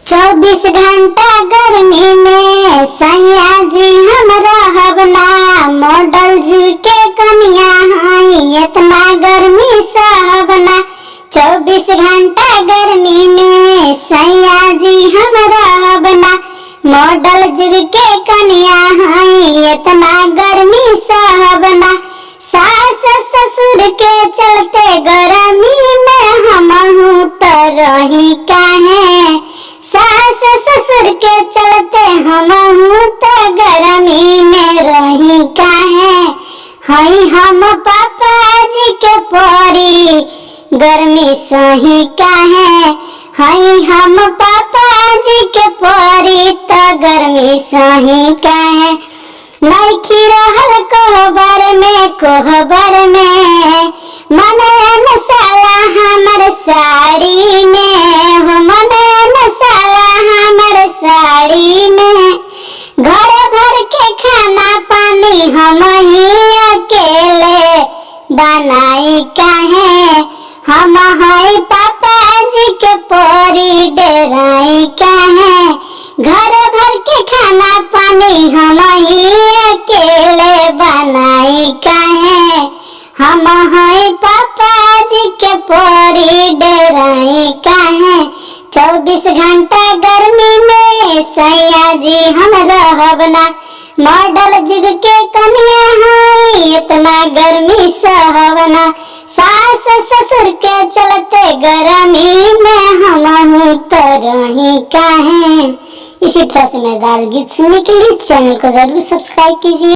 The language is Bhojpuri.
24 घंटा गर्मी में सैया जी हम रहब ना। मॉडल जी के कनिया हई इतना गर्मी सहब ना। 24 घंटा गर्मी में सैया जी हम रहब ना। मॉडल जी के कनिया हई इतना गर्मी सहब ना। सास ससुर के चलते गर्मी में हमहू तो रही काहे। सास ससुर के चलते हमहू तो गर्मी में रही काहे। हई हम पापा जी के परी गर्मी सही काहे। हई हम पापा जी के परी तो गर्मी सही काहे। नइखी रहल कोहबर में मने मसाला हमर साड़ी में हो। मने मसाला हमर साड़ी में घर भर के खाना पानी हम ही अकेले बनाई काहे। हम हई पापा जी के परी डराई काहे। घर भर के खाना पानी हम ही अकेले बनाई काहे। हम हई पापा जी के परी डराई काहे। 24 घंटा गर्मी में सैया जी हम रहब ना। मॉडल जुग के कनिया हई इतना गर्मी सहब ना। सास ससुर के चलते गर्मी में हमहू तो रही काहे। इसी तरह से मजेदार गीत सुनने के लिए चैनल को जरूर सब्सक्राइब कीजिए।